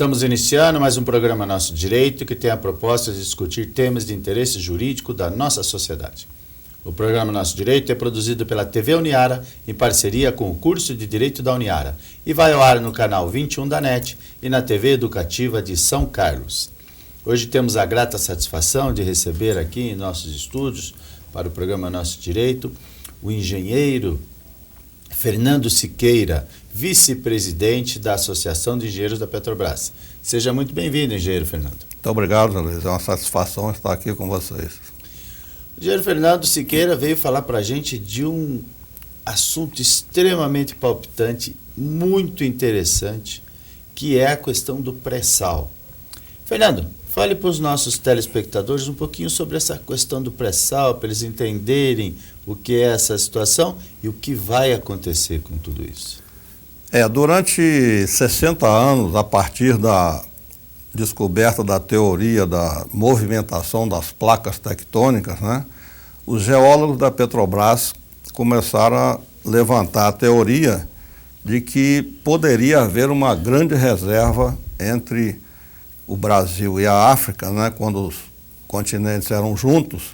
Estamos iniciando mais um programa Nosso Direito, que tem a proposta de discutir temas de interesse jurídico da nossa sociedade. O programa Nosso Direito é produzido pela TV Uniara, em parceria com o curso de Direito da Uniara, e vai ao ar no canal 21 da NET e na TV Educativa de São Carlos. Hoje temos a grata satisfação de receber aqui em nossos estúdios, para o programa Nosso Direito, o engenheiro Fernando Siqueira, vice-presidente da Associação de Engenheiros da Petrobras. Seja muito bem-vindo, engenheiro Fernando. Muito obrigado, Luiz. É uma satisfação estar aqui com vocês. O engenheiro Fernando Siqueira veio falar para a gente de um assunto extremamente palpitante, muito interessante, que é a questão do pré-sal. Fernando, fale para os nossos telespectadores um pouquinho sobre essa questão do pré-sal, para eles entenderem o que é essa situação e o que vai acontecer com tudo isso. Durante 60 anos, a partir da descoberta da teoria da movimentação das placas tectônicas, os geólogos da Petrobras começaram a levantar a teoria de que poderia haver uma grande reserva entre o Brasil e a África, quando os continentes eram juntos.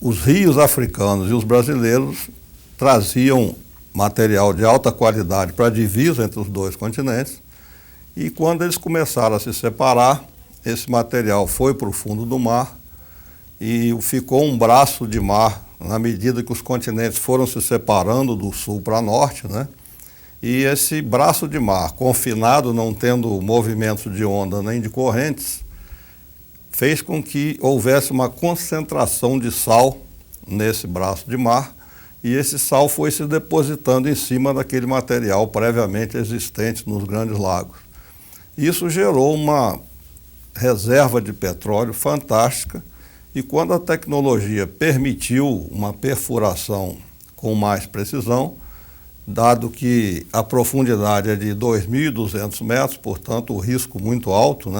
Os rios africanos e os brasileiros traziam material de alta qualidade para a divisa entre os dois continentes, e quando eles começaram a se separar, esse material foi para o fundo do mar e ficou um braço de mar na medida que os continentes foram se separando do sul para norte, E esse braço de mar, confinado, não tendo movimento de onda nem de correntes, fez com que houvesse uma concentração de sal nesse braço de mar, e esse sal foi se depositando em cima daquele material previamente existente nos grandes lagos. Isso gerou uma reserva de petróleo fantástica, e quando a tecnologia permitiu uma perfuração com mais precisão, dado que a profundidade é de 2.200 metros, portanto o risco muito alto,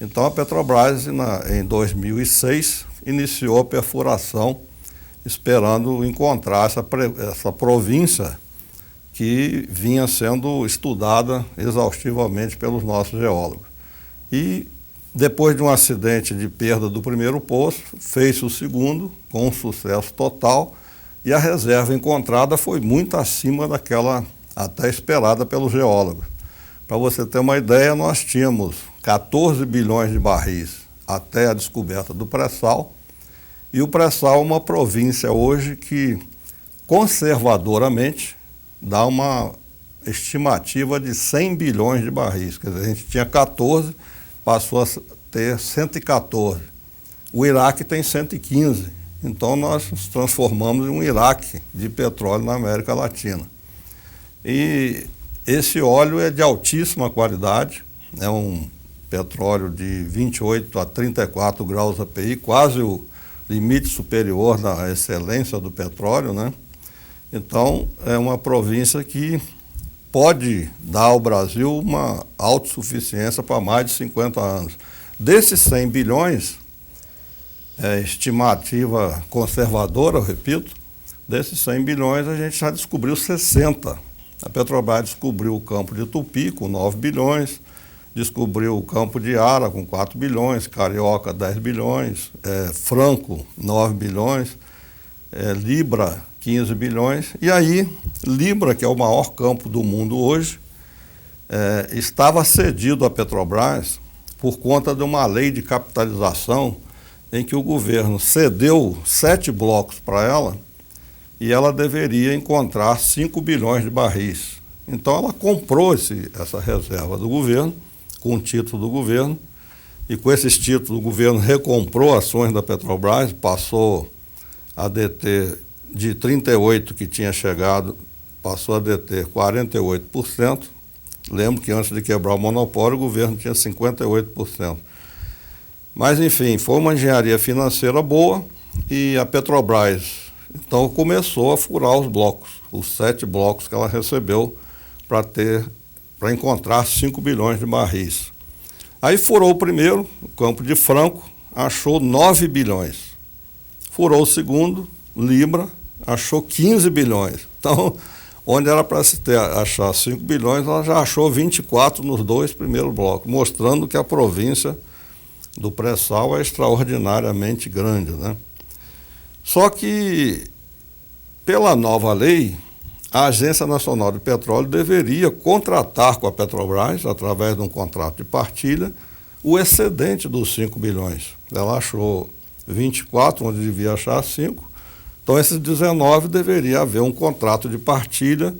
Então a Petrobras, em 2006, iniciou a perfuração, esperando encontrar essa província que vinha sendo estudada exaustivamente pelos nossos geólogos. E depois de um acidente de perda do primeiro poço, fez o segundo, com um sucesso total, e a reserva encontrada foi muito acima daquela até esperada pelos geólogos. Para você ter uma ideia, nós tínhamos 14 bilhões de barris até a descoberta do pré-sal, e o pré-sal é uma província hoje que, conservadoramente, dá uma estimativa de 100 bilhões de barris. Quer dizer, a gente tinha 14, passou a ter 114. O Iraque tem 115. Então nós nos transformamos em um Iraque de petróleo na América Latina. E esse óleo é de altíssima qualidade, é um petróleo de 28 a 34 graus API, quase o limite superior da excelência do petróleo, Então é uma província que pode dar ao Brasil uma autossuficiência para mais de 50 anos. Desses 100 bilhões, estimativa conservadora, eu repito, desses 100 bilhões a gente já descobriu 60. A Petrobras descobriu o campo de Tupi com 9 bilhões, descobriu o campo de Ara com 4 bilhões, Carioca 10 bilhões, Franco 9 bilhões, Libra 15 bilhões. E aí, Libra, que é o maior campo do mundo hoje, estava cedido à Petrobras por conta de uma lei de capitalização em que o governo cedeu 7 blocos para ela e ela deveria encontrar 5 bilhões de barris. Então ela comprou essa reserva do governo, com o título do governo, e com esses títulos o governo recomprou ações da Petrobras, passou a deter de 38% que tinha chegado, passou a deter 48%. Lembro que antes de quebrar o monopólio o governo tinha 58%. Mas, enfim, foi uma engenharia financeira boa e a Petrobras, então, começou a furar os blocos, os 7 blocos que ela recebeu para encontrar 5 bilhões de barris. Aí furou o primeiro, o campo de Franco, achou 9 bilhões. Furou o segundo, Libra, achou 15 bilhões. Então, onde era para se achar 5 bilhões, ela já achou 24 nos 2 primeiros blocos, mostrando que a província do pré-sal é extraordinariamente grande, né? Só que, pela nova lei, a Agência Nacional de Petróleo deveria contratar com a Petrobras, através de um contrato de partilha, o excedente dos 5 bilhões. Ela achou 24, onde devia achar 5. Então, esses 19 deveria haver um contrato de partilha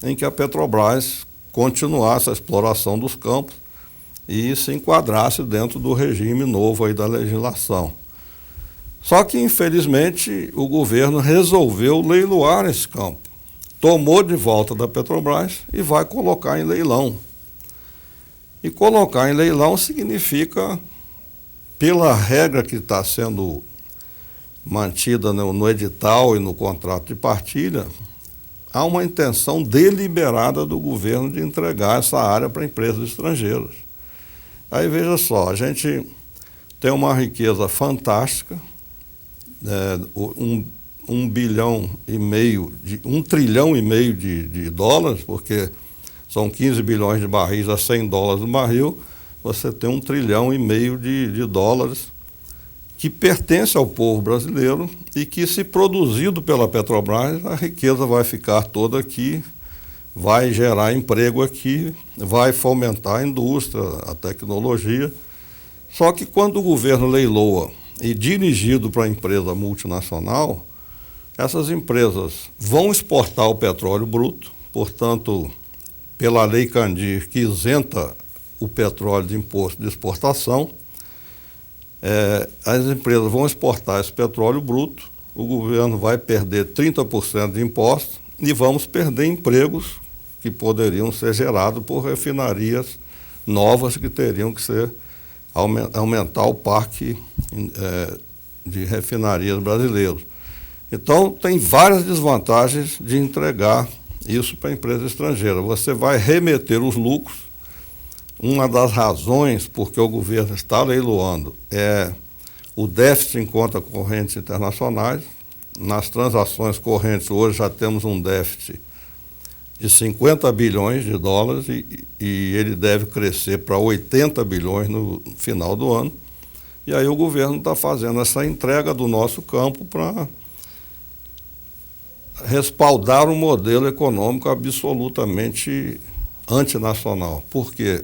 em que a Petrobras continuasse a exploração dos campos e se enquadrasse dentro do regime novo aí da legislação. Só que, infelizmente, o governo resolveu leiloar esse campo. Tomou de volta da Petrobras e vai colocar em leilão. E colocar em leilão significa, pela regra que está sendo mantida no edital e no contrato de partilha, há uma intenção deliberada do governo de entregar essa área para empresas estrangeiras. Aí veja só, a gente tem uma riqueza fantástica, 1 bilhão e meio, 1 trilhão e meio de dólares, porque são 15 bilhões de barris a $100 no barril, você tem 1 trilhão e meio de dólares que pertence ao povo brasileiro e que, se produzido pela Petrobras, a riqueza vai ficar toda aqui, vai gerar emprego aqui, vai fomentar a indústria, a tecnologia. Só que quando o governo leiloa e dirigido para a empresa multinacional, essas empresas vão exportar o petróleo bruto, portanto, pela Lei Candir, que isenta o petróleo de imposto de exportação, as empresas vão exportar esse petróleo bruto, o governo vai perder 30% de impostos e vamos perder empregos que poderiam ser gerados por refinarias novas que teriam que ser aumentar o parque de refinarias brasileiros. Então, tem várias desvantagens de entregar isso para a empresa estrangeira. Você vai remeter os lucros. Uma das razões porque o governo está leiloando é o déficit em contas correntes internacionais. Nas transações correntes, hoje já temos um déficit de 50 bilhões de dólares e ele deve crescer para 80 bilhões no final do ano. E aí o governo está fazendo essa entrega do nosso campo para respaldar um modelo econômico absolutamente antinacional. Por quê?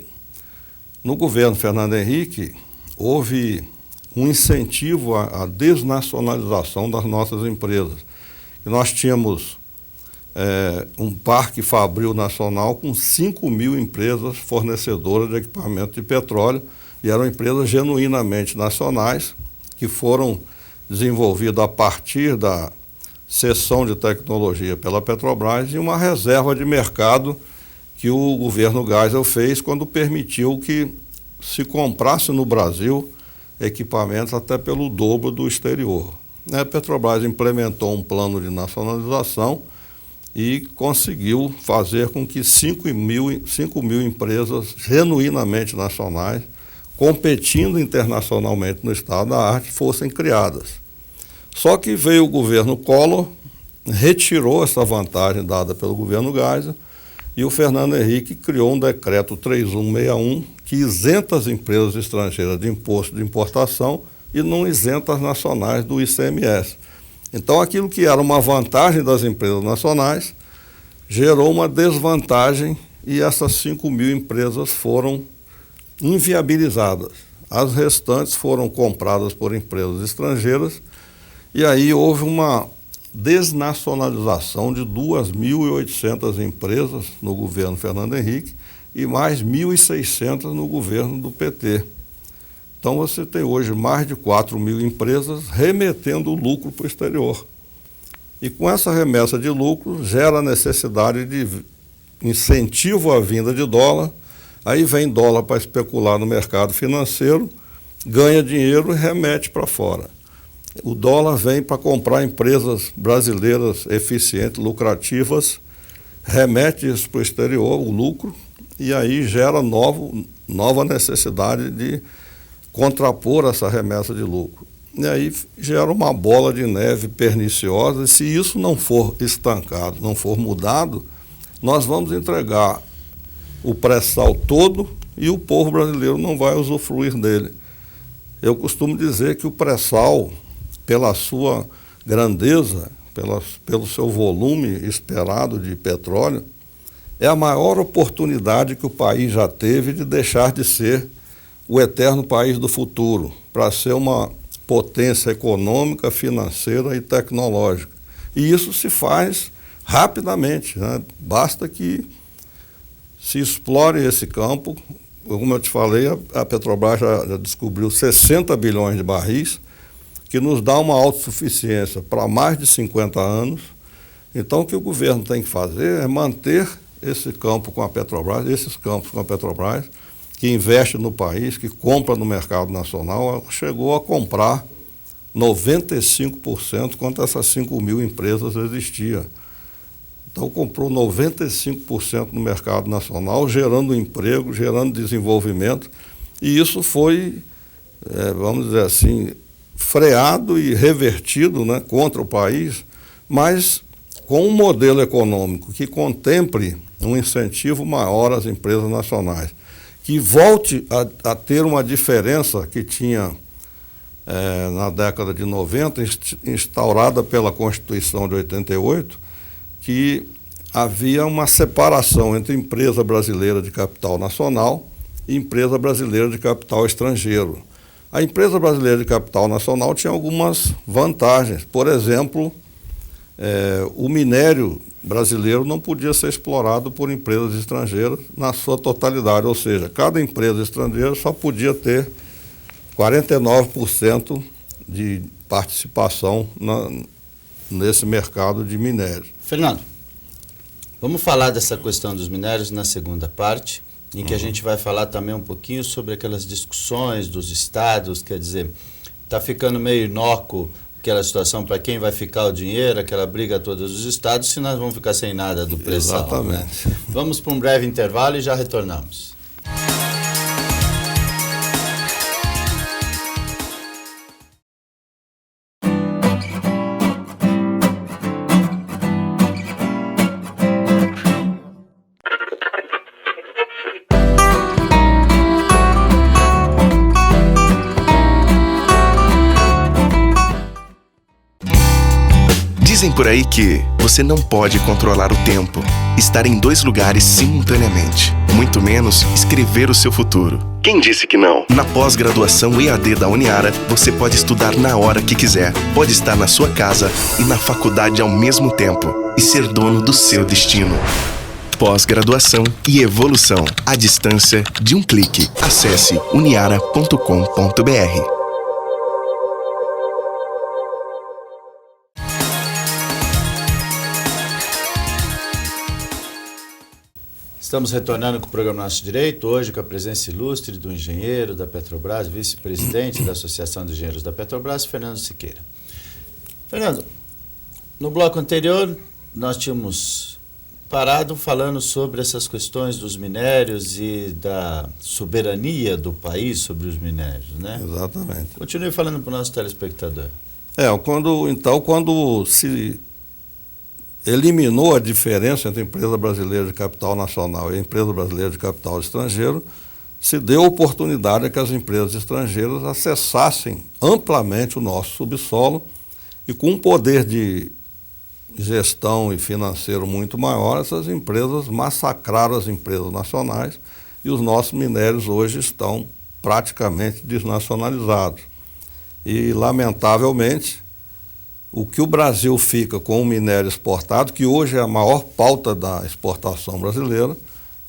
No governo Fernando Henrique, houve um incentivo à desnacionalização das nossas empresas. E nós tínhamos um parque fabril nacional com 5.000 empresas fornecedoras de equipamento de petróleo, e eram empresas genuinamente nacionais, que foram desenvolvidas a partir da cessão de tecnologia pela Petrobras e uma reserva de mercado que o governo Geisel fez quando permitiu que se comprasse no Brasil equipamentos até pelo dobro do exterior. A Petrobras implementou um plano de nacionalização e conseguiu fazer com que 5.000 empresas genuinamente nacionais, competindo internacionalmente no estado da arte, fossem criadas. Só que veio o governo Collor, retirou essa vantagem dada pelo governo Geisel, e o Fernando Henrique criou um decreto 3161 que isenta as empresas estrangeiras de imposto de importação e não isenta as nacionais do ICMS. Então, aquilo que era uma vantagem das empresas nacionais gerou uma desvantagem e essas 5.000 empresas foram inviabilizadas. As restantes foram compradas por empresas estrangeiras e aí houve uma desnacionalização de 2.800 empresas no governo Fernando Henrique e mais 1.600 no governo do PT. Então você tem hoje mais de 4.000 empresas remetendo lucro para o exterior. E com essa remessa de lucro gera a necessidade de incentivo à vinda de dólar, aí vem dólar para especular no mercado financeiro, ganha dinheiro e remete para fora. O dólar vem para comprar empresas brasileiras eficientes, lucrativas, remete isso para o exterior, o lucro, e aí gera nova necessidade de contrapor essa remessa de lucro. E aí gera uma bola de neve perniciosa, e se isso não for estancado, não for mudado, nós vamos entregar o pré-sal todo e o povo brasileiro não vai usufruir dele. Eu costumo dizer que o pré-sal, pela sua grandeza, pelo seu volume esperado de petróleo, é a maior oportunidade que o país já teve de deixar de ser o eterno país do futuro, para ser uma potência econômica, financeira e tecnológica. E isso se faz rapidamente, né? Basta que se explore esse campo. Como eu te falei, a Petrobras já descobriu 60 bilhões de barris, que nos dá uma autossuficiência para mais de 50 anos. Então, o que o governo tem que fazer é manter esse campo com a Petrobras, esses campos com a Petrobras, que investe no país, que compra no mercado nacional, chegou a comprar 95% quanto essas 5 mil empresas existiam. Então, comprou 95% no mercado nacional, gerando emprego, gerando desenvolvimento, e isso foi, vamos dizer assim, freado e revertido, né, contra o país, mas com um modelo econômico que contemple um incentivo maior às empresas nacionais, que volte a ter uma diferença que tinha na década de 90, instaurada pela Constituição de 88, que havia uma separação entre empresa brasileira de capital nacional e empresa brasileira de capital estrangeiro. A empresa brasileira de capital nacional tinha algumas vantagens. Por exemplo, o minério brasileiro não podia ser explorado por empresas estrangeiras na sua totalidade, ou seja, cada empresa estrangeira só podia ter 49% de participação nesse mercado de minérios. Fernando, vamos falar dessa questão dos minérios na segunda parte, em que a gente vai falar também um pouquinho sobre aquelas discussões dos estados, quer dizer, está ficando meio inócuo aquela situação para quem vai ficar o dinheiro, aquela briga toda dos estados, se nós vamos ficar sem nada do pré-sal. Exatamente. Né? Vamos para um breve intervalo e já retornamos. Dizem por aí que você não pode controlar o tempo, estar em 2 lugares simultaneamente, muito menos escrever o seu futuro. Quem disse que não? Na pós-graduação EAD da Uniara, você pode estudar na hora que quiser, pode estar na sua casa e na faculdade ao mesmo tempo e ser dono do seu destino. Pós-graduação e evolução, à distância de um clique. Acesse uniara.com.br. Estamos retornando com o programa Nosso Direito, hoje com a presença ilustre do engenheiro da Petrobras, vice-presidente da Associação de Engenheiros da Petrobras, Fernando Siqueira. Fernando, no bloco anterior nós tínhamos parado falando sobre essas questões dos minérios e da soberania do país sobre os minérios, né? Exatamente. Continue falando para o nosso telespectador. Quando se eliminou a diferença entre a empresa brasileira de capital nacional e a empresa brasileira de capital estrangeiro, se deu oportunidade a que as empresas estrangeiras acessassem amplamente o nosso subsolo e com um poder de gestão e financeiro muito maior, essas empresas massacraram as empresas nacionais e os nossos minérios hoje estão praticamente desnacionalizados. E, lamentavelmente, o que o Brasil fica com o minério exportado, que hoje é a maior pauta da exportação brasileira,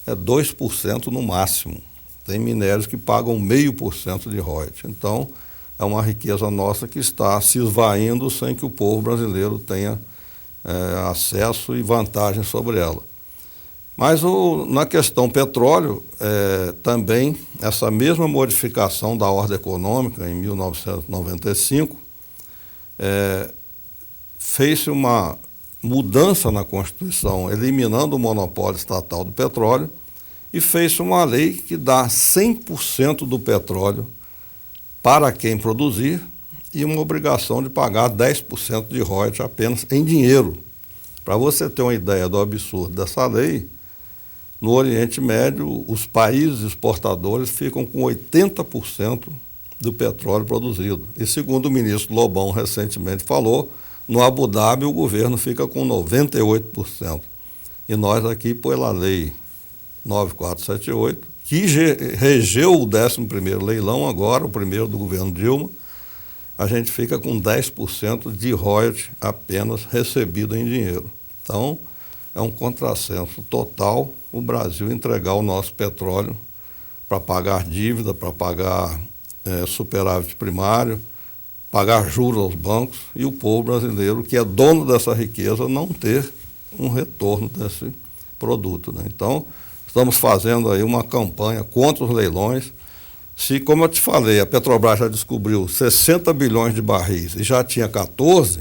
é 2% no máximo. Tem minérios que pagam 0,5% de royalties. Então, é uma riqueza nossa que está se esvaindo sem que o povo brasileiro tenha acesso e vantagem sobre ela. Mas na questão petróleo, também essa mesma modificação da ordem econômica em 1995, fez-se uma mudança na Constituição, eliminando o monopólio estatal do petróleo, e fez-se uma lei que dá 100% do petróleo para quem produzir e uma obrigação de pagar 10% de royalties apenas em dinheiro Para você ter uma ideia do absurdo dessa lei, no Oriente Médio, os países exportadores ficam com 80% do petróleo produzido. E segundo o ministro Lobão recentemente falou, no Abu Dhabi o governo fica com 98%. E nós aqui, pela lei 9478, que regeu o 11º leilão agora, o primeiro do governo Dilma, a gente fica com 10% de royalty apenas recebido em dinheiro. Então, é um contrassenso total o Brasil entregar o nosso petróleo para pagar dívida, para pagar superávit primário, pagar juros aos bancos, e o povo brasileiro, que é dono dessa riqueza, não ter um retorno desse produto, né? Então, estamos fazendo aí uma campanha contra os leilões. Se, como eu te falei, a Petrobras já descobriu 60 bilhões de barris e já tinha 14,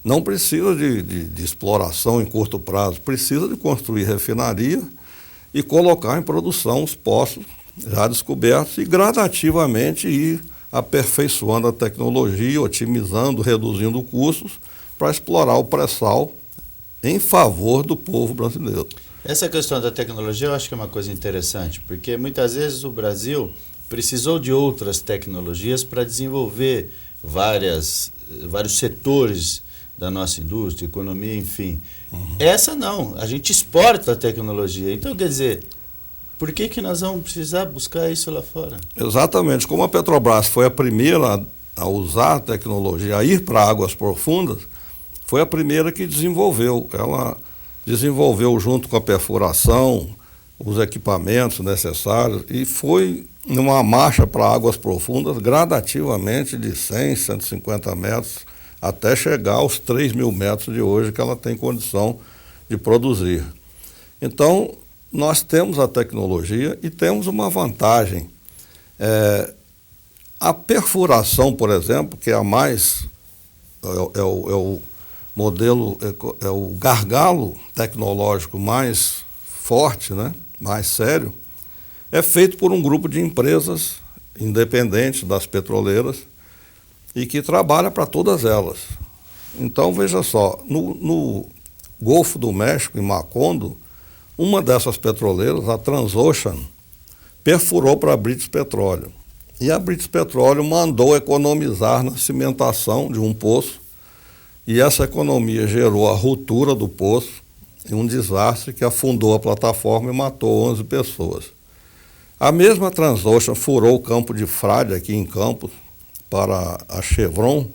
não precisa de exploração em curto prazo, precisa de construir refinaria e colocar em produção os poços já descobertos e gradativamente ir aperfeiçoando a tecnologia, otimizando, reduzindo custos para explorar o pré-sal em favor do povo brasileiro. Essa questão da tecnologia eu acho que é uma coisa interessante, porque muitas vezes o Brasil precisou de outras tecnologias para desenvolver vários setores da nossa indústria, economia, enfim. Essa não, a gente exporta a tecnologia. Então, quer dizer, por que nós vamos precisar buscar isso lá fora? Exatamente. Como a Petrobras foi a primeira a usar a tecnologia, a ir para águas profundas, foi a primeira que desenvolveu. Ela desenvolveu junto com a perfuração, os equipamentos necessários, e foi numa marcha para águas profundas gradativamente de 100, 150 metros, até chegar aos 3.000 metros de hoje que ela tem condição de produzir. Então, nós temos a tecnologia e temos uma vantagem. A perfuração, por exemplo, que é a mais, é o modelo, é o gargalo tecnológico mais forte, né, mais sério, é feito por um grupo de empresas independentes das petroleiras e que trabalha para todas elas. Então, veja só, no Golfo do México, em Macondo, uma dessas petroleiras, a Transocean, perfurou para a British Petroleum. E a British Petroleum mandou economizar na cimentação de um poço, e essa economia gerou a ruptura do poço e um desastre que afundou a plataforma e matou 11 pessoas. A mesma Transocean furou o campo de Frade, aqui em Campos, para a Chevron,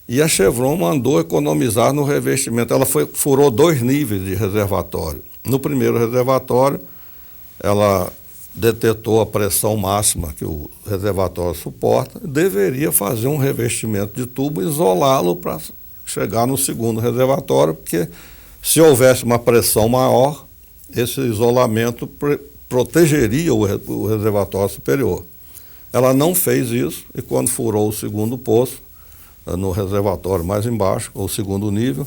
e a Chevron mandou economizar no revestimento. Ela furou 2 níveis de reservatório. No primeiro reservatório, ela detetou a pressão máxima que o reservatório suporta, deveria fazer um revestimento de tubo e isolá-lo para chegar no segundo reservatório, porque se houvesse uma pressão maior, esse isolamento protegeria o reservatório superior. Ela não fez isso e quando furou o segundo poço, no reservatório mais embaixo, ou segundo nível,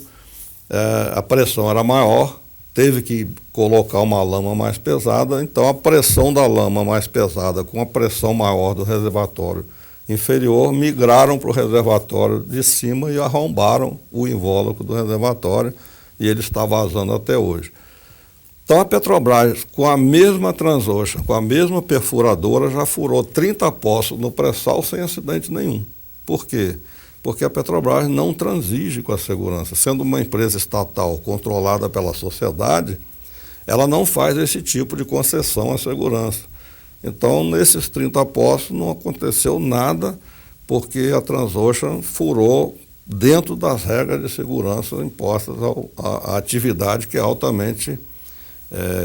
a pressão era maior, teve que colocar uma lama mais pesada, então a pressão da lama mais pesada com a pressão maior do reservatório inferior migraram para o reservatório de cima e arrombaram o invólucro do reservatório e ele está vazando até hoje. Então a Petrobras, com a mesma Transocean, com a mesma perfuradora, já furou 30 poços no pré-sal sem acidente nenhum. Por quê? Porque a Petrobras não transige com a segurança. Sendo uma empresa estatal controlada pela sociedade, ela não faz esse tipo de concessão à segurança. Então, nesses 30 poços não aconteceu nada, porque a Transocean furou dentro das regras de segurança impostas à atividade que é altamente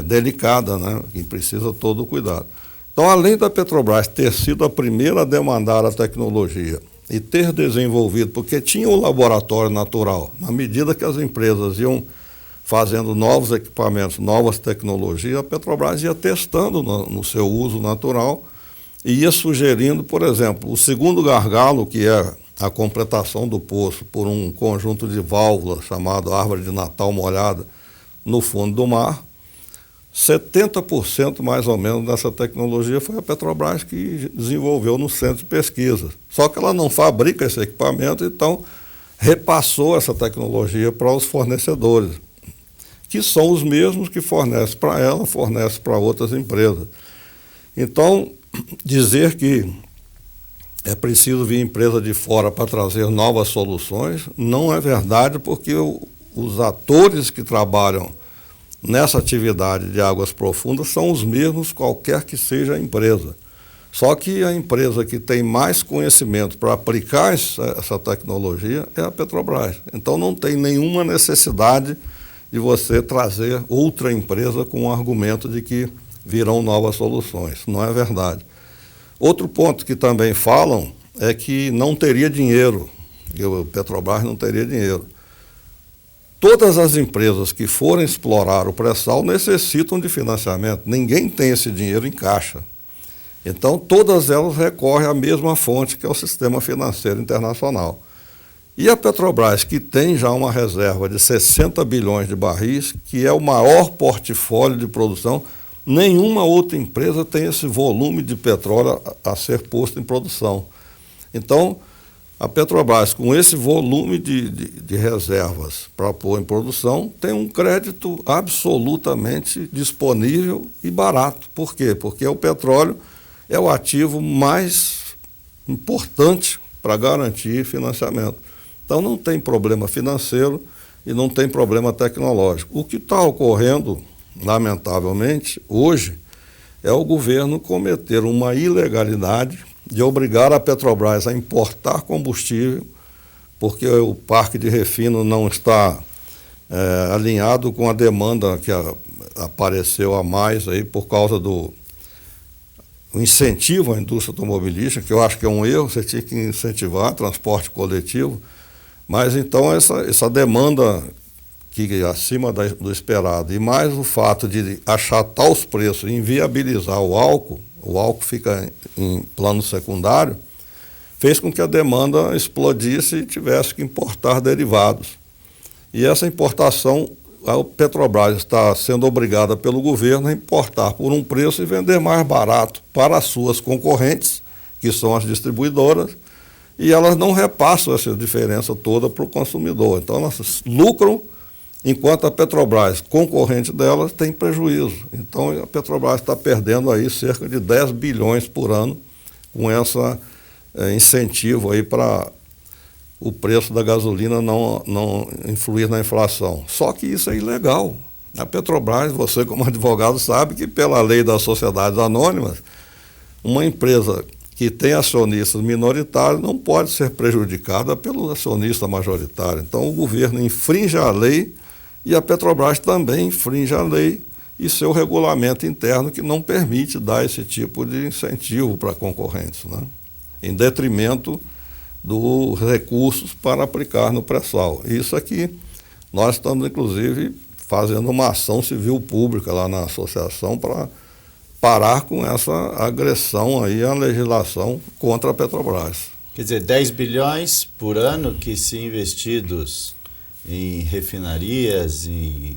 delicada, né, que precisa todo o cuidado. Então, além da Petrobras ter sido a primeira a demandar a tecnologia e ter desenvolvido, porque tinha um laboratório natural, na medida que as empresas iam fazendo novos equipamentos, novas tecnologias, a Petrobras ia testando no seu uso natural e ia sugerindo, por exemplo, o segundo gargalo, que é a completação do poço por um conjunto de válvulas chamado árvore de Natal molhada no fundo do mar. 70% mais ou menos dessa tecnologia foi a Petrobras que desenvolveu no centro de pesquisa. Só que ela não fabrica esse equipamento, então repassou essa tecnologia para os fornecedores, que são os mesmos que fornecem para ela, fornecem para outras empresas. Então, dizer que é preciso vir empresa de fora para trazer novas soluções não é verdade, porque os atores que trabalham nessa atividade de águas profundas são os mesmos, qualquer que seja a empresa. Só que a empresa que tem mais conhecimento para aplicar essa tecnologia é a Petrobras. Então não tem nenhuma necessidade de você trazer outra empresa com o argumento de que virão novas soluções. Não é verdade. Outro ponto que também falam é que não teria dinheiro, que o Petrobras não teria dinheiro. Todas as empresas que forem explorar o pré-sal necessitam de financiamento. Ninguém tem esse dinheiro em caixa. Então, todas elas recorrem à mesma fonte, que é o sistema financeiro internacional. E a Petrobras, que tem já uma reserva de 60 bilhões de barris, que é o maior portfólio de produção, nenhuma outra empresa tem esse volume de petróleo a ser posto em produção. Então, a Petrobras, com esse volume de reservas para pôr em produção, tem um crédito absolutamente disponível e barato. Por quê? Porque o petróleo é o ativo mais importante para garantir financiamento. Então, não tem problema financeiro e não tem problema tecnológico. O que está ocorrendo, lamentavelmente, hoje, é o governo cometer uma ilegalidade de obrigar a Petrobras a importar combustível, porque o parque de refino não está alinhado com a demanda que apareceu a mais aí por causa do incentivo à indústria automobilística, que eu acho que é um erro, você tinha que incentivar transporte coletivo, mas então essa demanda que acima do esperado, e mais o fato de achatar os preços e inviabilizar o álcool fica em plano secundário, fez com que a demanda explodisse e tivesse que importar derivados. E essa importação, a Petrobras está sendo obrigada pelo governo a importar por um preço e vender mais barato para as suas concorrentes, que são as distribuidoras, e elas não repassam essa diferença toda para o consumidor. Então elas lucram, enquanto a Petrobras, concorrente delas, tem prejuízo. Então a Petrobras está perdendo aí cerca de 10 bilhões por ano com esse incentivo aí para o preço da gasolina não influir na inflação. Só que isso é ilegal. A Petrobras, você como advogado sabe que pela lei das sociedades anônimas, uma empresa que tem acionistas minoritários não pode ser prejudicada pelo acionista majoritário. Então o governo infringe a lei e a Petrobras também infringe a lei e seu regulamento interno, que não permite dar esse tipo de incentivo para concorrentes, né? Em detrimento dos recursos para aplicar no pré-sal. Isso aqui, nós estamos, inclusive, fazendo uma ação civil pública lá na associação para parar com essa agressão aí à legislação contra a Petrobras. Quer dizer, 10 bilhões por ano que, se investidos em refinarias, em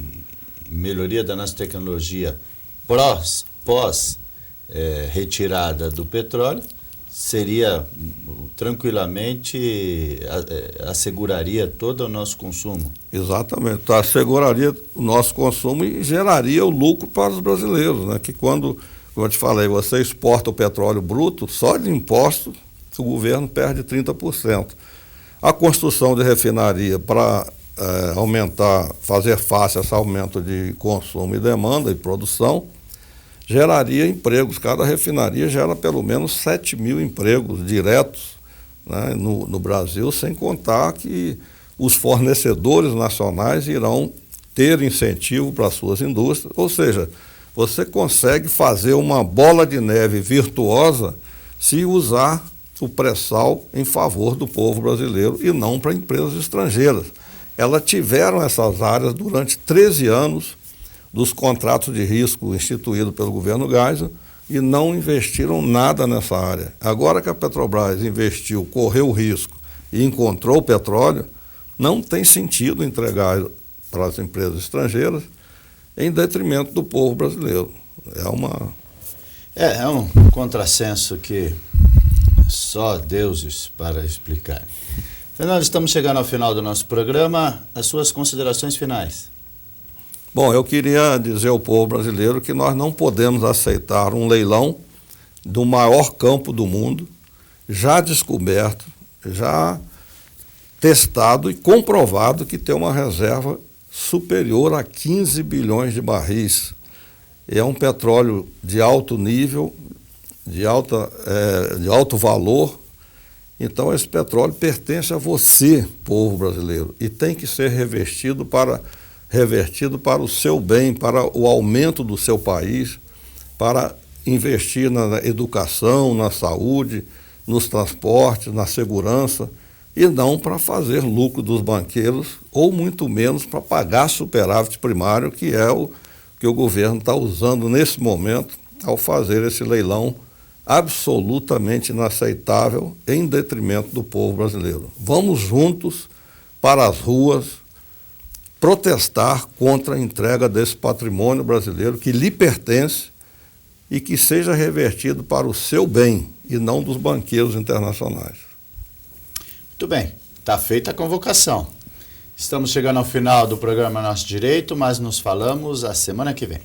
melhoria da nossa tecnologia pós retirada do petróleo, seria tranquilamente, asseguraria todo o nosso consumo. Exatamente, asseguraria o nosso consumo e geraria o lucro para os brasileiros, né? Que quando, como eu te falei, você exporta o petróleo bruto, só de imposto o governo perde 30%. A construção de refinaria para aumentar, fazer face a esse aumento de consumo e demanda e produção, geraria empregos. Cada refinaria gera pelo menos 7 mil empregos diretos, né, no Brasil, sem contar que os fornecedores nacionais irão ter incentivo para suas indústrias. Ou seja, você consegue fazer uma bola de neve virtuosa se usar o pré-sal em favor do povo brasileiro e não para empresas estrangeiras. Elas tiveram essas áreas durante 13 anos dos contratos de risco instituídos pelo governo Geisel e não investiram nada nessa área. Agora que a Petrobras investiu, correu o risco e encontrou o petróleo, não tem sentido entregar para as empresas estrangeiras em detrimento do povo brasileiro. É um contrassenso que só deuses para explicar. Fernando, estamos chegando ao final do nosso programa. As suas considerações finais. Bom, eu queria dizer ao povo brasileiro que nós não podemos aceitar um leilão do maior campo do mundo, já descoberto, já testado e comprovado que tem uma reserva superior a 15 bilhões de barris. É um petróleo de alto nível, de alto valor. Então esse petróleo pertence a você, povo brasileiro, e tem que ser revertido para o seu bem, para o aumento do seu país, para investir na educação, na saúde, nos transportes, na segurança, e não para fazer lucro dos banqueiros, ou muito menos para pagar superávit primário, que é o que o governo está usando nesse momento ao fazer esse leilão absolutamente inaceitável em detrimento do povo brasileiro. Vamos juntos para as ruas protestar contra a entrega desse patrimônio brasileiro que lhe pertence e que seja revertido para o seu bem e não dos banqueiros internacionais. Muito bem, está feita a convocação. Estamos chegando ao final do programa Nosso Direito, mas nos falamos a semana que vem.